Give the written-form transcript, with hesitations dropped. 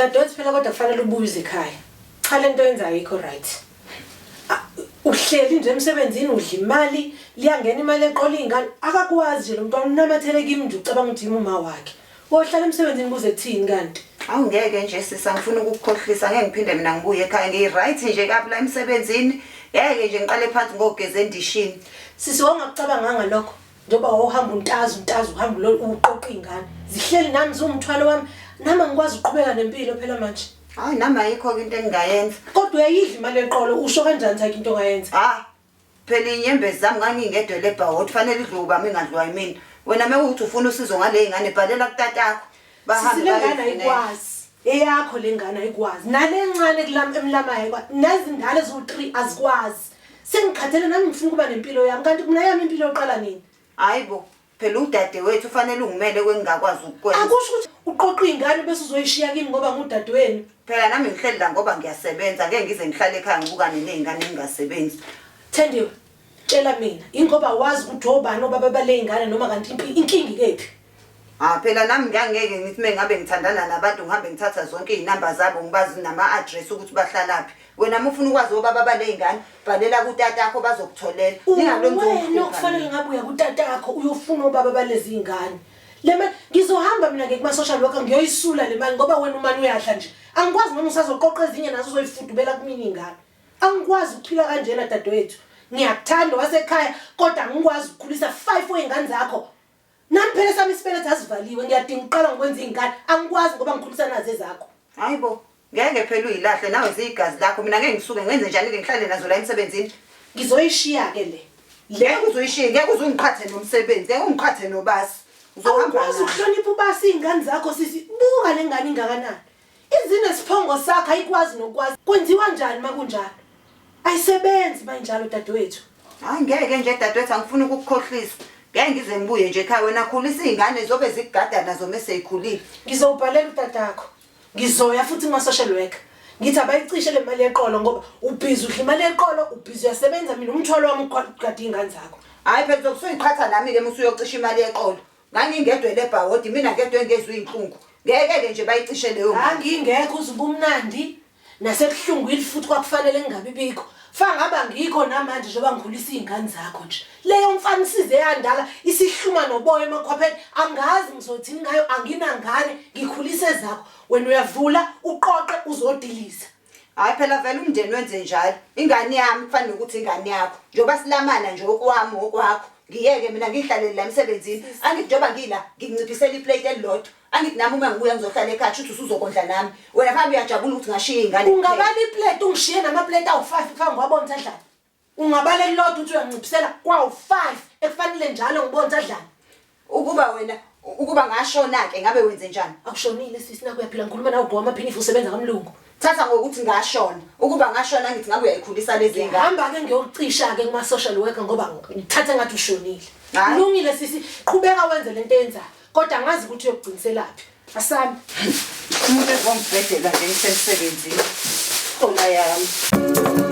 Dadewethu phela kodwa kufanele ubuye ekhaya. Cha lento yenza ayikho right. Uhleli nje emsebenzini udla imali, liyangena imali eqola ingane, akakwazi nje lo mntwana unamathele kimi nje ucabanga ukuthi uma wakhe. Wohlala emsebenzini kuze kuthini kanti? Awungeke nje sisa ngifuna ukukukhohlisa ngeke ngiphinde mina ngibuye ekhaya ngi-right nje kapla emsebenzini. Ngeke nje ngiqale phansi ngogeza endishini. Sisi wongakucabanga ngalokho. Njoba wawuhamba untazi uhamba lo uqoqa ingane. Zihleli nami zumthwalo wami, nami ngikwazi ukuqhubeka nempilo phela manje. Hayi nami ayikho into engingayenza. Kodwa uyayidla imali eqolo usho kanjani sakhe into ongayenza? Phela inyembezi zami ngangingedwe lebhawo kufanele idluba mina ngadliwa yimina. Wena mewuthi ufuna usizo ngale ingane bhalela kutatako. Bahambe lengane ayikwazi. Eyakho lengane ayikwazi. Nale encane kulami emlamayo ayikwazi. Nezindala ezu3 azikwazi. Sengikhathele nami ngifuna kuba nempilo yami kanti mina yami impilo yoqala nini? Hayibo, phela udadewethu ufanele ungimele kwengingakwazi ukukwenza. Akusho ukuthi uqoqa ingane bese uzoyishiya kimi ngoba ngudadewenu. Phela nami ngihleli la ngoba ngiyasebenza ngeke ngize ngihlale ekhaya ngibukane nezingane engasebenzi. Thendiwe, tshela mina, ingoba wazi ukuthi obani obaba bale ingane noma kanti inkingi kephi? Phela nami ngeke ngithi mengabe ngithandana nabantu ngihambe ngithatha zonke izinamba zabo ngibazi nama-address ukuthi bahlalaphi. Wena ufuna ukwazi obaba bale ingane, bhalela kutatako bazokutholela. Wena kufanele ngabe uya kutatako uyofuna obaba balezi ingane. Le mali ngizohamba mina ngekuma-social worker ngiyoyisula le mali ngoba wena umani uyahla nje. Angikwazi noma usazoqoqa ezinye nazo uzoyifudubela kumina ingane. Angikwazi ukuphila kanjena dadewethu. Ngiyakuthanda wasekhaya kodwa angikwazi ukukhulisa 5 weingane zakho. Nami phela sami isibelethe asivaliwe ngiyadinga uqala ngikwenza ingane. Angikwazi ngoba ngikhulisa nazo ezakho. Hayibo, ngeke phela uyilahle nawe zigazi lakho. Mina ngeke ngisuke ngenze njani ke ngihlale nazo la emsebenzini. Ngizoyishiya ke le. Ngeke uzoyishiya, ngeke uzungiqhathe nomsebenzi, ngeke ungiqhathe nobasi. Uzohamba uzohlonipha ubasi ingane zakho sisi. Buka lengane ingakanani. Izine siphongo sakhe ayikwazi nokwazi. Kwenziwa kanjani makunjalo? Ayisebenzi manjalo dadewethu. Ngeke nje dadewethu angifuni ukukukhohlisa. Ngeke ngize ngibuye nje ekhaya wena khulisa izingane zobe zikugada nazo mase yikhulile. Ngizobhalela utatakho. Ngizoya futhi kuma-social worker. Ngithi abayicishe le mali eqolo ngoba ubhizi udla imali eqolo, ubhizi uyasebenza mina umthwalo wami ugada ingane zakho. Hayi phela uzokuyiqhatha nami ke musuyocisha imali eqolo. Ngangingedwe lebhawodi mina ngedwe ngezwe inhlungu. Ngeke nje bayicishe leyo mali. Ngingekho uzuba umnandi nasekuhlungwini futhi kwakufanele ngingabi bikho. Fa ngaba ngikho namanje njengoba ngikhulisa izingane zakho nje. Leyo mfana isize yandala isihluma noboya emakhwapheni angazi ngizothini ngayo anginangane ngikhulise zakho. Wena uyavula uqoqe uzodiliza. Hayi phela vele umndeni wenze njalo. Ingane yami kufanele ukuthi ingane yakho. Njoba silamana nje okwami okwakho. Ngiyeke mina ngihlalele la emsebenzini. Angithi njoba ngila nginciphisela iplate elilodwa. Angithi nami uma ngibuya ngizohlala ekhaya uthi usuzokondla nami. Wena manje uyajabula ukuthi ngashiya ingane. Ungabala iplate ungishiye namaplate awu5 ufanga wabona Thadlana. Ungabala elilodwa uthi uyanciphisela kwawu5 ekufanele njalo ngibona Thadlana. Ukuba ngashona ke ngabe wenze njani? Akushonile sisi naku uyaphila ngikhuluma nawe ubhoma phinifu usebenza kamlungu. Thatha ngokuthi ngashona. Ukuba ngashona ngithi ngabe uyayikhulisa lezi ngane. Hamba ke ngiyokucisha ke kuma-social worker ngoba ngithathe ngathi ushonile. Kulungile sisi qhubeka wenze lento eyenzayo. Kodwa angazi ukuthi uyokugciniselaphi. Asami. Umuntu ezongibhedela nje ngisemsebenzini. Khona yami.